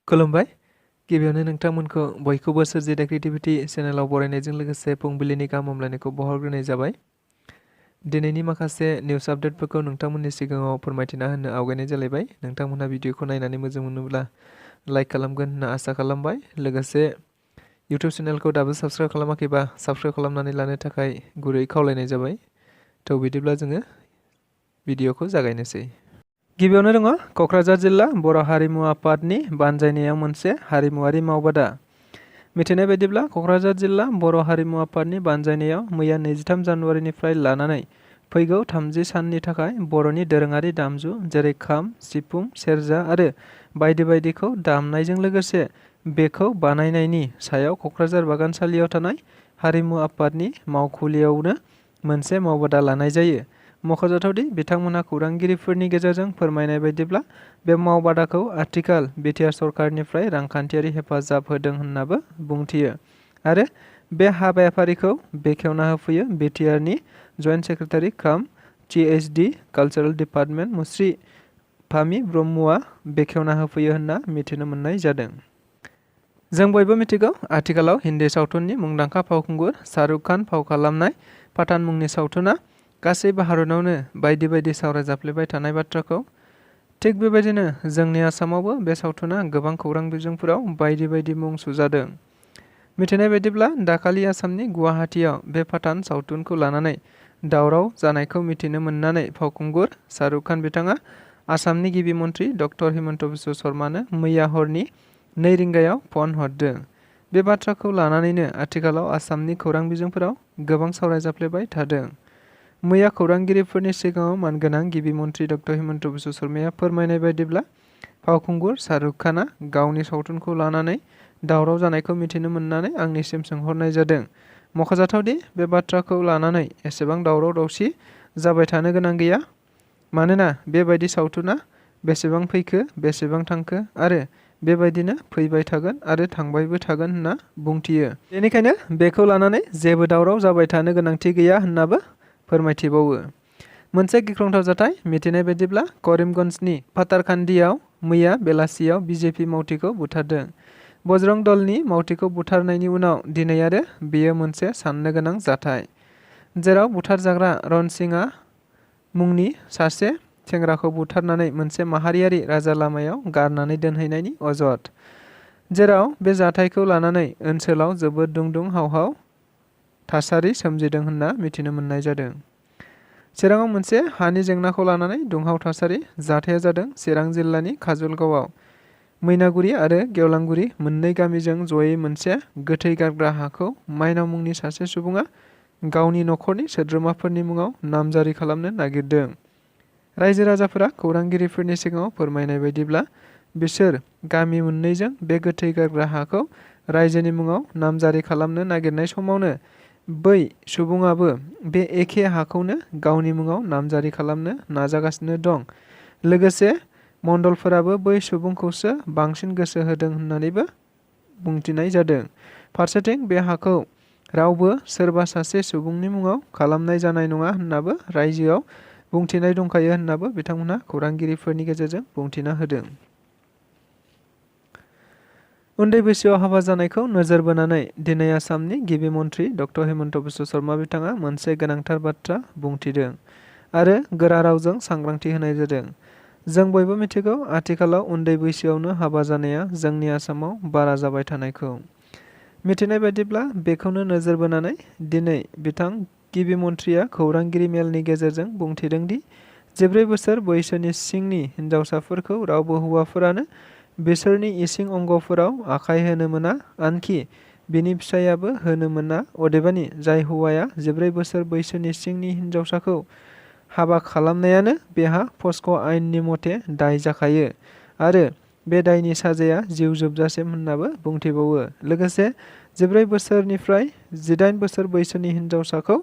खुलुमबाय गिबियावनो नोंथांमोनखौ बयखौबो सोरजिदा क्रिएटिभिटी चेनेलाव बरायनायजों लोगोसे फुंबिलिनि गाहाम हामलायनायखौ बावहरग्रोनाय जाबाय। दिनैनि माखासे निउस आपडेटफोरखौ नोंथांमोननि सिगाङाव फोरमायथिना होनो आवगायनाय जालायबाय। नोंथांमोनहा भिडिअखौ नायनानै मोजां मोनोब्ला लाइक खालामगोन होनना आसा खालामबाय। लोगोसे इउटिउब चेनेलखौ दाबो साबस्क्राइब खालामाखैबा साबस्क्राइब खालामनानै लानो थाखाय गुरै खावलायनाय जाबाय। थ' बिदिब्ला जोङो भिडिअखौ जागायनोसै। गिबियावनो दङ क'क्राझार जिल्ला बर' हारिमु आफादनि बानजायनायाव मोनसे हारिमुआरि मावबादा। मिथिनाय बायदिब्ला क'क्राझार जिल्ला बर' हारिमु आफादनि बानजायनायाव मैया 23 जानुवारिनिफ्राय लानानै फैगौ 30 साननि थाखाय बर'नि दोरोङारि दामजु जेरै खाम, सिफुं, सेरजा आरो बायदि बायदिखौ दामनायजों लोगोसे बेखौ बानायनायनि सायाव क'क्राझार बागानसालियाव थानाय हारिमु आफादनि मावखुलियावनो मोनसे मावबादा लानाय जायो। मख'जाथावदि बिथांमोनहा खौरांगिरिफोरनि गेजेरजों फोरमायनाय बायदिब्ला बे मावबादाखौ आथिखाल बिटिआर सरकारनिफ्राय रांखान्थियारि हेफाजाब होदों होननाबो बुंथियो आरो बे हाबाफारिखौ बेखेवना होफैयो बिटिआरनि जइन्ट सेक्रेटारि काम टिएचडि कालचारेल डिपार्टमेन्ट मुस्रि फामि ब्रह्मआ बेखेवना होफैयो होनना मिथिनो मोननाय जादों। जों बयबो मिथिगौ आथिखालाव हिन्दी सावथुननि मुंदांखा फावखुंगुर शाहरुख खान फाव खालामनाय पाठान मुंनि सावथुना गासैबो भारतावनो बायदि बायदि सावरायजाफ्लेबाय थानाय बाथ्राखौ। थिग बेबायदिनो जोंनि आसामावबो बे सावथुना गोबां खौरां बिजोंफोराव बायदि बायदि मुं सुजादों। मिथिनाय बायदिब्ला दाखालि आसामनि गुवाहाटीआव बे पाठान सावथुनखौ लानानै दावराव जानायखौ मिथिनो मोननानै फावखुंगुर शाहरुख खान बिथाङा आसामनि गिबि मन्त्रि डक्टर हिमन्त बिश्व शर्मानो मैया हरनि 2 रिंगायाव फन हरदों। बे बाथ्राखौ लानानैनो आथिखालाव आसामनि खौरां बिजोंफोराव गोबां सावरायजाफ्लेबाय थादों। मैया खौरांगिरिफोरनि सिगाङाव मानगोनां गिबि मन्त्रि डक्टर हिमन्त बिश्व शर्माया फोरमायनाय बायदिब्ला फावखुंगुर शाहरुख खानआ गावनि सावथुनखौ लानानै दावराव जानायखौ मिथिनो मोननानै आंनिसिम सोंहरनाय जादों। मख'जाथावदि बे बाथ्राखौ लानानै एसेबां दावराव दावसि जाबाय थानो गोनां गैया। मानोना बेबायदि सावथुना बेसेबां फैखो बेसेबां थांखो आरो बेबायदिनो फैबाय थागोन आरो थांबायबो थागोन होनना बुंथियो। बेनिखायनो बेखौ लानानै जेबो दावराव जाबाय थानो गोनांथि गैया होननाबो फोरमायथिबावो। मोनसे गिख्रंथाव जाथाय मिथिनाय बायदिब्ला करिमगन्जनि फातारकान्दियाव मैया बेलासियाव बिजेपि मावथिखौ बुथारदों। बजरं दलनि मावथिखौ बुथारनायनि उनाव दिनै आरो बेयो मोनसे साननो गोनां जाथाय। जेराव बुथारजाग्रा रन सिंहआ मुंनि सासे सेंग्राखौ बुथारनानै मोनसे माहारियारि राजा लामायाव गारनानै दोनहैनायनि अजद। जेराव बे जाथायखौ लानानै ओनसोलाव जोबोद दुं-दुं हाव-हाव थासारि सोमजिदों होनना मिथिनो मोननाय जादों। चिराङाव मोनसे हानि जेंनाखौ लानानै दुंहाव थासारि। जाथाया जादों चिरां जिल्लानि काजलगावआव मैनागुरि आरो गेवलांगुरि मोननै गामिजों जयै मोनसे गोथै गारग्रा हाखौ माइनाव मुंनि सासे सुबुङा गावनि न'खरनि सोद्रोमाफोरनि मुङाव नामजारि खालामनो नागिरदों। रायजो राजाफोरा खौरांगिरिफोरनि सिगाङाव फोरमायनाय बायदिब्ला बिसोर गामि मोननैजों बे गोथै गारग्रा हाखौ रायजोनि मुङाव नामजारि खालामनो नागिरनाय समावनो बै सुबुङाबो बे एखे हाखौनो गावनि मुङाव नामजारि खालामनो नाजागासिनो दं। लोगोसे मण्डलफोराबो बै सुबुंखौसो बांसिन गोसो होदों होननानैबो बुंथिनाय जादों। फारसेथिं बे हाखौ रावबो सोरबा सासे सुबुंनि मुङाव खालामनाय जानाय नङा होननाबो रायजोआव बुंथिनाय दंखायो होननाबो बिथांमोनहा खौरांगिरिफोरनि गेजेरजों बुंथिना होदों। उन्दै बैसोआव हाबा जानायखौ नोजोर बोनानै दिनै आसामनि गिबि मन्त्रि डक्टर हिमन्त बिश्व शर्मा बिथाङा मोनसे गोनांथार बाथ्रा बुंथिदों आरो गोरा रावजों सांग्रांथि होनाय जादों। जों बयबो मिथिगौ आथिखालाव उन्दै बैसोआवनो हाबा जानाया जोंनि आसामाव बारा जाबाय थानायखौ। मिथिनाय बायदिब्ला बेखौनो नोजोर बोनानै दिनै बिथां गिबि मन्थ्रिया खौरांगिरि मेलनि गेजेरजों बुंथिदों दि 14 बोसोर बैसोनि सिंनि हिनजावसाफोरखौ रावबो हौवाफोरानो बिसोरनि इसिं अंगफोराव आखाइ होनो मोना, आनखि बिनि फिसायाबो होनो मोना। अदेबानि जाय हौवाया 14 बोसोर बैसोनि सिंनि हिनजावसाखौ हाबा खालामनायानो बेहा पस्क' आयेननि मथे दाय जाखायो आरो बे दायनि साजाया जिउ जोबजासिम होननाबो बुंथिबावो। लोगोसे 14 बोसोरनिफ्राय 18 बोसोर बैसोनि हिनजावसाखौ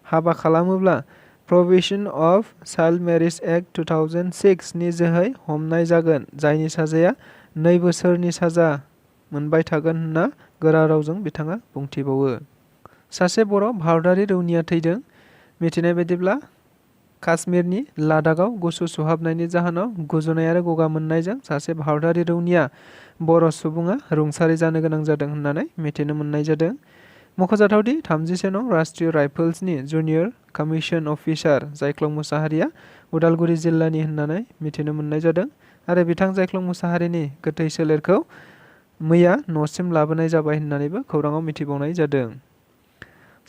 हाबा खालामोब्ला प्रहिबिशन अफ चाइल्ड मेरिज एक्ट 2006 नि जोहै हमनाय जागोन, जायनि साजाया 2 बोसोरनि साजा मोनबाय थागोन होनना गोरा रावजों बिथाङा बुंथिबावो। सासे बर' भारतारि रौनिया थैदों। मिथिनाय बायदिब्ला काश्मीरनि लादाखआव गुसु सुहाबनायनि जाहोनाव गुजुनाय आरो गगा मोननायजों सासे भारतारि रौनिया बर' सुबुङा रुंसारि जानो गोनां जादों होननानै मिथिनो मोननाय जादों। मख'जाथावदि 31 नं राष्ट्रीय राइफल्सनि junior commission officer Jaikhlong Musahary Udalguri जिल्लानि होननानै मिथिनो मोननाय जादों आरो बिथां जायख्लं मुसाहारिनि गोथै सोलेरखौ मैया न'सिम लाबोनाय जाबाय होननानैबो खौराङाव मिथिबावनाय जादों।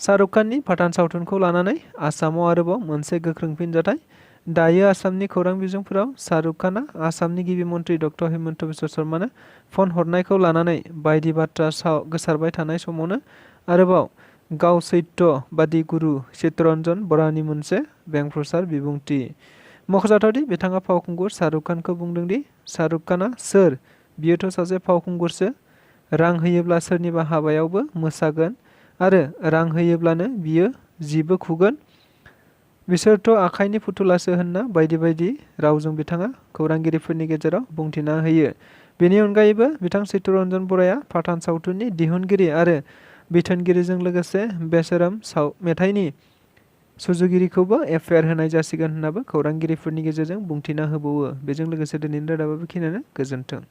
शाहरुख खाननि पाठान सावथुनखौ लानानै आसामाव आरोबाव मोनसे गोख्रों फिनजाथाय। दायो आसामनि खौरां बिजोंफोराव शाहरुख खानआ आसामनि गिबि मन्त्रि डक्टर हिमन्त बिश्व शर्मानो फन हरनायखौ लानानै बायदि बाथ्रा गोसारबाय थानाय समावनो आरोबाव गाव सैत्य बादि गुरु चित्तरन्जन बरानि मोनसे बेंफोरसार बिबुंथि। मख'जाथावदि बिथाङा फावखुंगुर शाहरुख खानखौ बुंदोंदि शाहरुख खानआ सोर? बियोथ' सासे फावखुंगुरसो। रां होयोब्ला सोरनिबा हाबायावबो मोसागोन आरो रां होयोब्लानो बियो जिबो खुगोन। बिसोरथ' आखाइनि फुथुलासो होनना बायदि बायदि रावजों बिथाङा खौरांगिरिफोरनि गेजेराव बुंथिना होयो। बेनि अनगायैबो बिथां चित्तरन्जन बराया पाठान सावथुननि दिहुनगिरि आरो बिथोनगिरिजों लोगोसे बेसरम मेथाइनि सुजुगिरिखौबो एफआइआर होनाय जासिगोन होननाबो खौरांगिरिफोरनि गेजेरजों बुंथिना होबावो। बेजों लोगोसे दिनैनि रादाबा बेखिनियानो। गोजोन्थों।